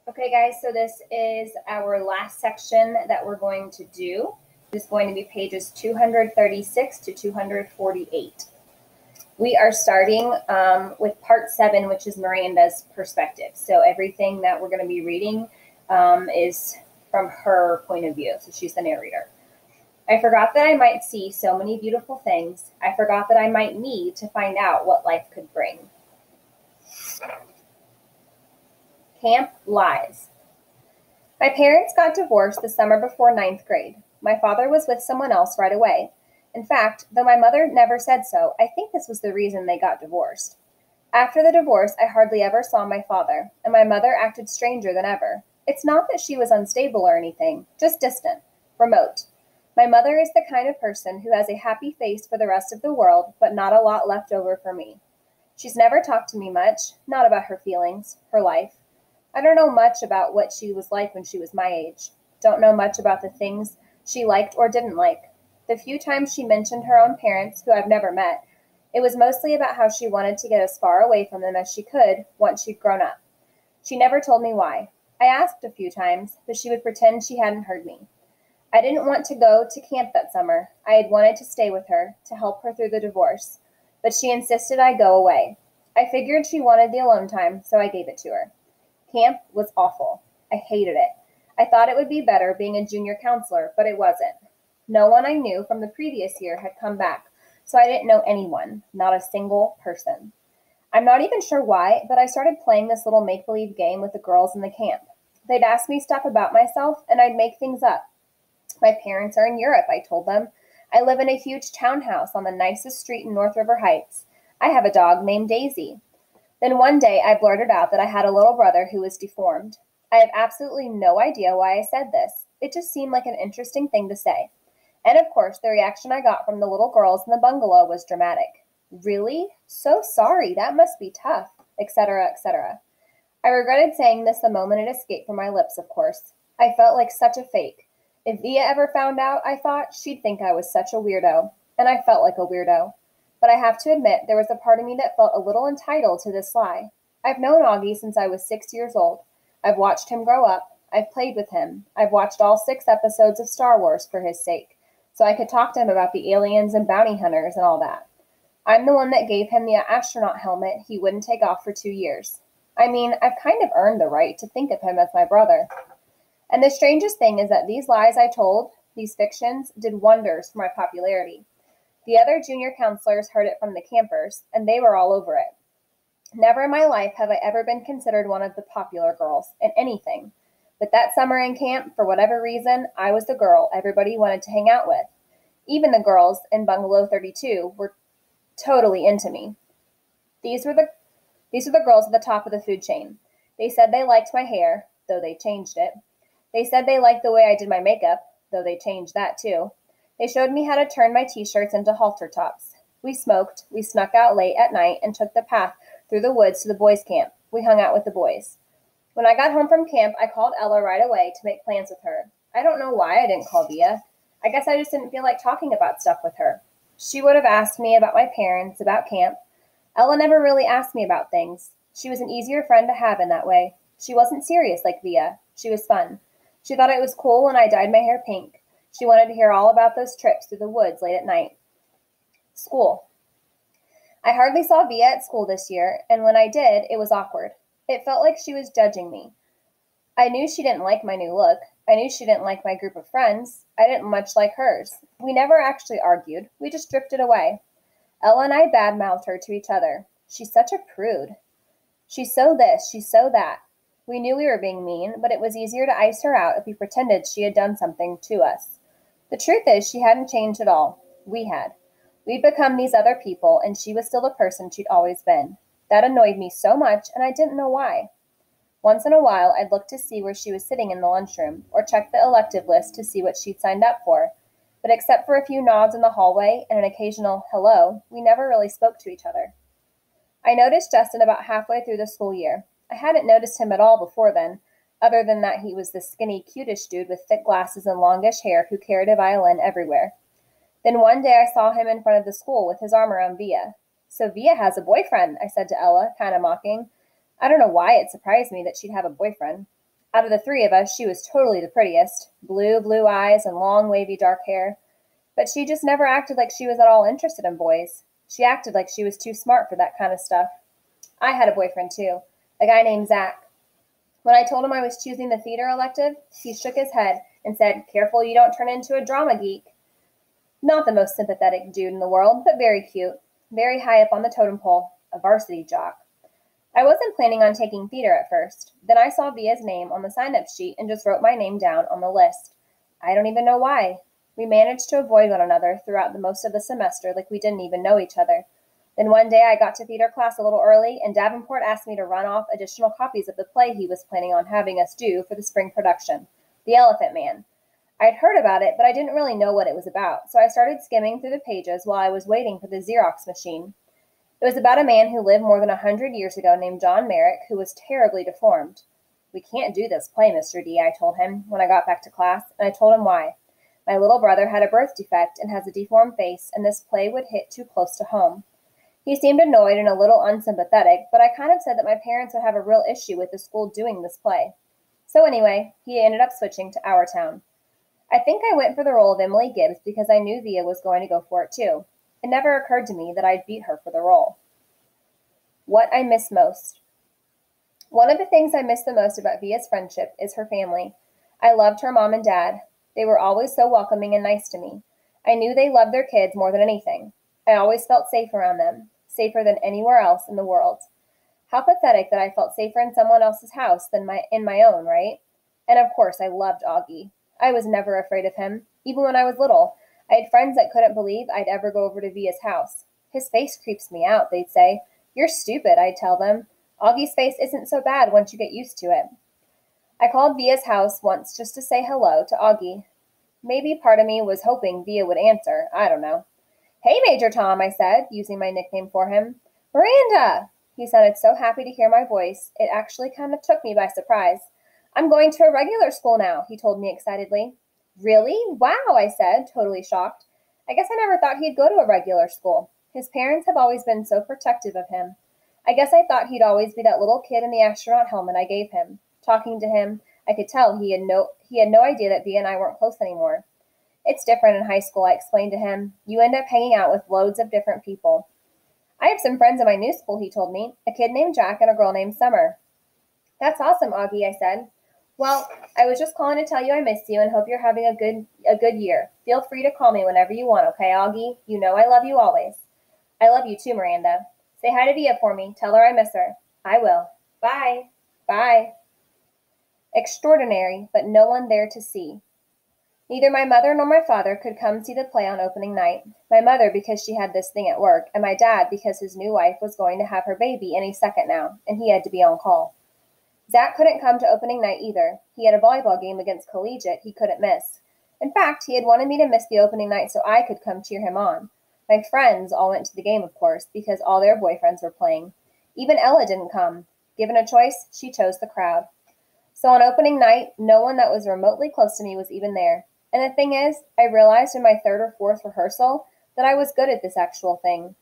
Okay, guys, so this is our last section that we're going to do. It's going to be pages 236 to 248. We are starting with part 7, which is Miranda's perspective. So everything that we're going to be reading is from her point of view. So she's the narrator. I forgot that I might see so many beautiful things. I forgot that I might need to find out what life could bring. Camp Lies. My parents got divorced the summer before ninth grade. My father was with someone else right away. In fact, though my mother never said so, I think this was the reason they got divorced. After the divorce, I hardly ever saw my father, and my mother acted stranger than ever. It's not that she was unstable or anything, just distant, remote. My mother is the kind of person who has a happy face for the rest of the world, but not a lot left over for me. She's never talked to me much, not about her feelings, her life. I don't know much about what she was like when she was my age. Don't know much about the things she liked or didn't like. The few times she mentioned her own parents, who I've never met, it was mostly about how she wanted to get as far away from them as she could once she'd grown up. She never told me why. I asked a few times, but she would pretend she hadn't heard me. I didn't want to go to camp that summer. I had wanted to stay with her, to help her through the divorce, but she insisted I go away. I figured she wanted the alone time, so I gave it to her. Camp was awful. I hated it. I thought it would be better being a junior counselor, but it wasn't. No one I knew from the previous year had come back, so I didn't know anyone, not a single person. I'm not even sure why, but I started playing this little make-believe game with the girls in the camp. They'd ask me stuff about myself, and I'd make things up. My parents are in Europe, I told them. I live in a huge townhouse on the nicest street in North River Heights. I have a dog named Daisy. Then one day I blurted out that I had a little brother who was deformed. I have absolutely no idea why I said this. It just seemed like an interesting thing to say. And of course, the reaction I got from the little girls in the bungalow was dramatic. Really? So sorry, that must be tough, etc., etc. I regretted saying this the moment it escaped from my lips, of course. I felt like such a fake. If Via ever found out, I thought, she'd think I was such a weirdo. And I felt like a weirdo. But I have to admit, there was a part of me that felt a little entitled to this lie. I've known Augie since I was 6 years old. I've watched him grow up. I've played with him. I've watched all 6 episodes of Star Wars for his sake, so I could talk to him about the aliens and bounty hunters and all that. I'm the one that gave him the astronaut helmet he wouldn't take off for 2 years. I mean, I've kind of earned the right to think of him as my brother. And the strangest thing is that these lies I told, these fictions, did wonders for my popularity. The other junior counselors heard it from the campers, and they were all over it. Never in my life have I ever been considered one of the popular girls in anything. But that summer in camp, for whatever reason, I was the girl everybody wanted to hang out with. Even the girls in Bungalow 32 were totally into me. These were the girls at the top of the food chain. They said they liked my hair, though they changed it. They said they liked the way I did my makeup, though they changed that too. They showed me how to turn my t-shirts into halter tops. We smoked, we snuck out late at night and took the path through the woods to the boys' camp. We hung out with the boys. When I got home from camp, I called Ella right away to make plans with her. I don't know why I didn't call Via. I guess I just didn't feel like talking about stuff with her. She would have asked me about my parents, about camp. Ella never really asked me about things. She was an easier friend to have in that way. She wasn't serious like Via. She was fun. She thought it was cool when I dyed my hair pink. She wanted to hear all about those trips through the woods late at night. School. I hardly saw Via at school this year, and when I did, it was awkward. It felt like she was judging me. I knew she didn't like my new look. I knew she didn't like my group of friends. I didn't much like hers. We never actually argued. We just drifted away. Ella and I badmouthed her to each other. She's such a prude. She's so this, she's so that. We knew we were being mean, but it was easier to ice her out if we pretended she had done something to us. The truth is, she hadn't changed at all. We had. We'd become these other people, and she was still the person she'd always been. That annoyed me so much, and I didn't know why. Once in a while, I'd look to see where she was sitting in the lunchroom, or check the elective list to see what she'd signed up for. But except for a few nods in the hallway and an occasional hello, we never really spoke to each other. I noticed Justin about halfway through the school year. I hadn't noticed him at all before then, other than that he was the skinny, cutish dude with thick glasses and longish hair who carried a violin everywhere. Then one day I saw him in front of the school with his arm around Via. So Via has a boyfriend, I said to Ella, kind of mocking. I don't know why it surprised me that she'd have a boyfriend. Out of the three of us, she was totally the prettiest. Blue eyes and long, wavy dark hair. But she just never acted like she was at all interested in boys. She acted like she was too smart for that kind of stuff. I had a boyfriend, too, a guy named Zach. When I told him I was choosing the theater elective, he shook his head and said, "Careful you don't turn into a drama geek." Not the most sympathetic dude in the world, but very cute. Very high up on the totem pole, a varsity jock. I wasn't planning on taking theater at first. Then I saw Via's name on the sign-up sheet and just wrote my name down on the list. I don't even know why. We managed to avoid one another throughout the most of the semester like we didn't even know each other. Then one day I got to theater class a little early, and Davenport asked me to run off additional copies of the play he was planning on having us do for the spring production, The Elephant Man. I'd heard about it, but I didn't really know what it was about, so I started skimming through the pages while I was waiting for the Xerox machine. It was about a man who lived more than 100 years ago named John Merrick, who was terribly deformed. "We can't do this play, Mr. D," I told him when I got back to class, and I told him why. My little brother had a birth defect and has a deformed face, and this play would hit too close to home. He seemed annoyed and a little unsympathetic, but I kind of said that my parents would have a real issue with the school doing this play. So anyway, he ended up switching to our town. I think I went for the role of Emily Gibbs because I knew Via was going to go for it too. It never occurred to me that I'd beat her for the role. What I miss most. One of the things I miss the most about Via's friendship is her family. I loved her mom and dad. They were always so welcoming and nice to me. I knew they loved their kids more than anything. I always felt safe around them, safer than anywhere else in the world. How pathetic that I felt safer in someone else's house than in my own, right? And of course, I loved Augie. I was never afraid of him, even when I was little. I had friends that couldn't believe I'd ever go over to Via's house. "His face creeps me out," they'd say. "You're stupid," I'd tell them. "Augie's face isn't so bad once you get used to it." I called Via's house once just to say hello to Augie. Maybe part of me was hoping Via would answer. I don't know. "Hey, Major Tom," I said, using my nickname for him. "Miranda!" He sounded so happy to hear my voice, it actually kind of took me by surprise. "I'm going to a regular school now," he told me excitedly. "Really? Wow," I said, totally shocked. I guess I never thought he'd go to a regular school. His parents have always been so protective of him. I guess I thought he'd always be that little kid in the astronaut helmet I gave him. Talking to him, I could tell he had no idea that Via and I weren't close anymore. "It's different in high school," I explained to him. "You end up hanging out with loads of different people." "I have some friends in my new school," he told me. "A kid named Jack and a girl named Summer." "That's awesome, Augie," I said. "Well, I was just calling to tell you I miss you and hope you're having a good year. Feel free to call me whenever you want, okay, Augie? You know I love you always." "I love you too, Miranda. Say hi to Via for me. Tell her I miss her." "I will. Bye." "Bye." Extraordinary, but no one there to see. Neither my mother nor my father could come see the play on opening night. My mother because she had this thing at work, and my dad because his new wife was going to have her baby any second now, and he had to be on call. Zach couldn't come to opening night either. He had a volleyball game against Collegiate he couldn't miss. In fact, he had wanted me to miss the opening night so I could come cheer him on. My friends all went to the game, of course, because all their boyfriends were playing. Even Ella didn't come. Given a choice, she chose the crowd. So on opening night, no one that was remotely close to me was even there. And the thing is, I realized in my third or fourth rehearsal that I was good at this acting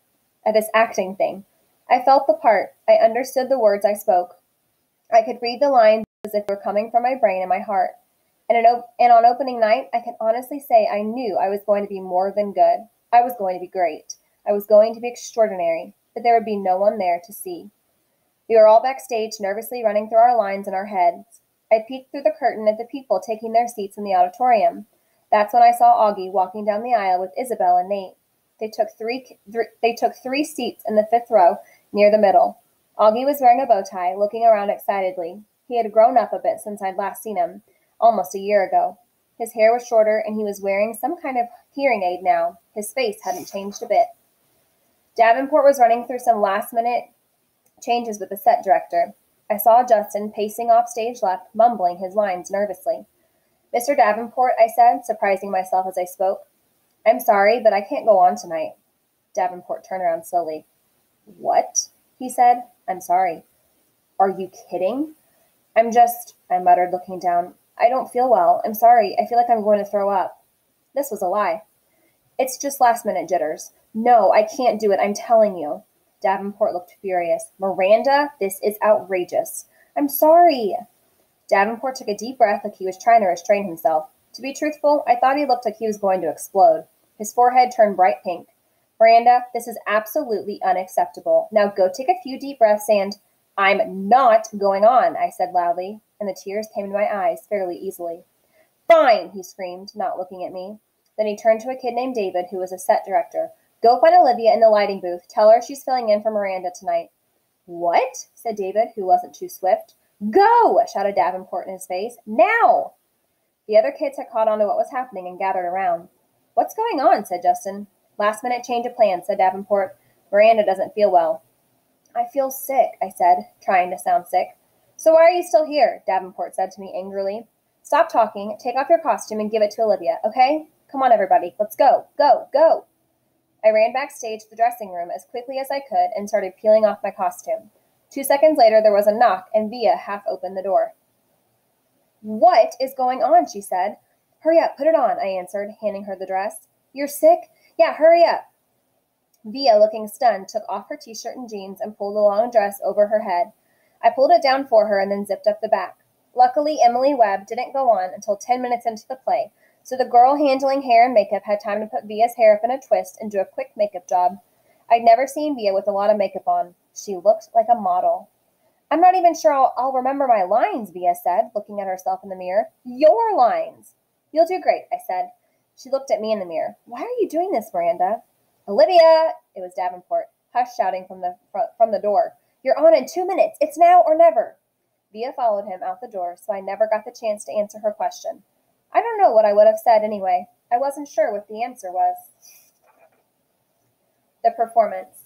thing. I felt the part. I understood the words I spoke. I could read the lines as if they were coming from my brain and my heart. And on opening night, I can honestly say I knew I was going to be more than good. I was going to be great. I was going to be extraordinary, but there would be no one there to see. We were all backstage, nervously running through our lines in our heads. I peeked through the curtain at the people taking their seats in the auditorium. That's when I saw Augie walking down the aisle with Isabel and Nate. They took three seats in the fifth row near the middle. Augie was wearing a bow tie, looking around excitedly. He had grown up a bit since I'd last seen him, almost a year ago. His hair was shorter, and he was wearing some kind of hearing aid now. His face hadn't changed a bit. Davenport was running through some last-minute changes with the set director. I saw Justin pacing off stage left, mumbling his lines nervously. "Mr. Davenport," I said, surprising myself as I spoke. "I'm sorry, but I can't go on tonight." Davenport turned around slowly. "What?" he said. "I'm sorry." "Are you kidding?" I muttered, looking down. "I don't feel well. I'm sorry. I feel like I'm going to throw up." This was a lie. "It's just last-minute jitters." "No, I can't do it. I'm telling you." Davenport looked furious. "Miranda, this is outrageous." "I'm sorry." Davenport took a deep breath like he was trying to restrain himself. To be truthful, I thought he looked like he was going to explode. His forehead turned bright pink. Miranda, this is absolutely unacceptable. Now go take a few deep breaths and— I'm not going on, I said loudly, and the tears came to my eyes fairly easily. Fine, he screamed, not looking at me. Then he turned to a kid named David, who was a set director. Go find Olivia in the lighting booth. Tell her she's filling in for Miranda tonight. What? Said David, who wasn't too swift. Go! Shouted Davenport in his face. Now! The other kids had caught on to what was happening and gathered around. What's going on? Said Justin. Last minute change of plans, said Davenport. Miranda doesn't feel well. I feel sick, I said, trying to sound sick. So why are you still here? Davenport said to me angrily. Stop talking, take off your costume, and give it to Olivia, okay? Come on, everybody, let's go, go, go! I ran backstage to the dressing room as quickly as I could and started peeling off my costume. 2 seconds later, there was a knock, and Via half opened the door. What is going on? She said. Hurry up, put it on, I answered, handing her the dress. You're sick? Yeah, hurry up. Via, looking stunned, took off her t-shirt and jeans and pulled the long dress over her head. I pulled it down for her and then zipped up the back. Luckily, Emily Webb didn't go on until 10 minutes into the play, so the girl handling hair and makeup had time to put Via's hair up in a twist and do a quick makeup job. I'd never seen Via with a lot of makeup on. She looked like a model. I'm not even sure I'll remember my lines, Via said, looking at herself in the mirror. Your lines! You'll do great, I said. She looked at me in the mirror. Why are you doing this, Miranda? Olivia! It was Davenport, hush shouting from the door. You're on in 2 minutes. It's now or never. Via followed him out the door, so I never got the chance to answer her question. I don't know what I would have said anyway. I wasn't sure what the answer was. The performance.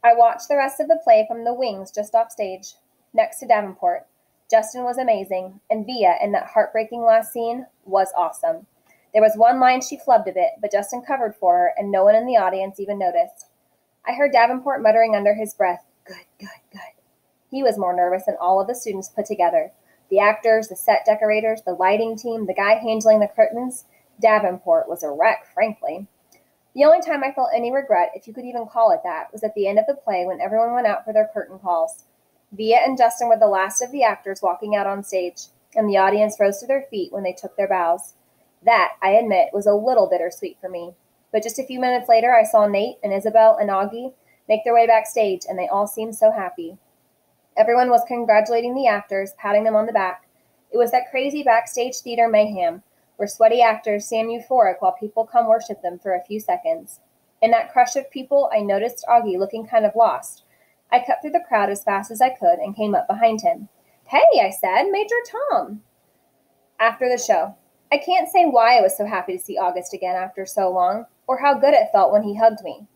I watched the rest of the play from the wings just off stage, next to Davenport. Justin was amazing, and Via, in that heartbreaking last scene, was awesome. There was one line she flubbed a bit, but Justin covered for her, and no one in the audience even noticed. I heard Davenport muttering under his breath, good, good, good. He was more nervous than all of the students put together. The actors, the set decorators, the lighting team, the guy handling the curtains. Davenport was a wreck, frankly. The only time I felt any regret, if you could even call it that, was at the end of the play when everyone went out for their curtain calls. Via and Justin were the last of the actors walking out on stage, and the audience rose to their feet when they took their bows. That, I admit, was a little bittersweet for me. But just a few minutes later, I saw Nate and Isabel and Augie make their way backstage, and they all seemed so happy. Everyone was congratulating the actors, patting them on the back. It was that crazy backstage theater mayhem, where sweaty actors seem euphoric while people come worship them for a few seconds. In that crush of people, I noticed Augie looking kind of lost. I cut through the crowd as fast as I could and came up behind him. Hey, I said, Major Tom. After the show. I can't say why I was so happy to see August again after so long, or how good it felt when he hugged me.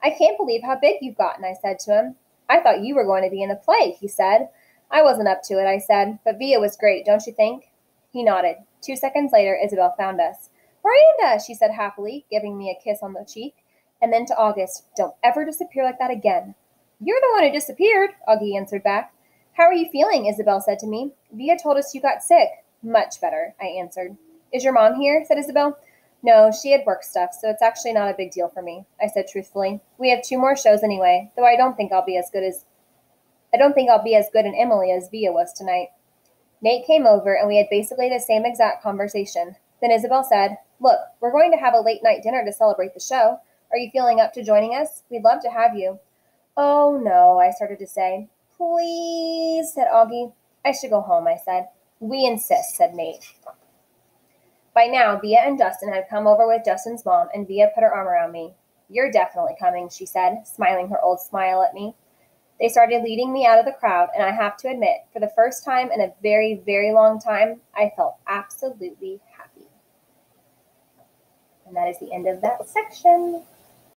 I can't believe how big you've gotten, I said to him. I thought you were going to be in the play, he said. I wasn't up to it, I said, but Via was great, don't you think? He nodded. 2 seconds later, Isabel found us. Miranda, she said happily, giving me a kiss on the cheek, and then to August, don't ever disappear like that again. You're the one who disappeared, Augie answered back. How are you feeling, Isabel said to me. Via told us you got sick. Much better, I answered. Is your mom here, said Isabel. No, she had work stuff, so it's actually not a big deal for me, I said truthfully. We have 2 more shows anyway, though I don't think I'll be as good in Emily as Via was tonight. Nate came over, and we had basically the same exact conversation. Then Isabel said, Look, we're going to have a late-night dinner to celebrate the show. Are you feeling up to joining us? We'd love to have you. Oh, no, I started to say. Please, said Augie. I should go home, I said. We insist, said Nate. By now, Via and Justin had come over with Justin's mom, and Via put her arm around me. You're definitely coming, she said, smiling her old smile at me. They started leading me out of the crowd, and I have to admit, for the first time in a very, very long time, I felt absolutely happy. And that is the end of that section.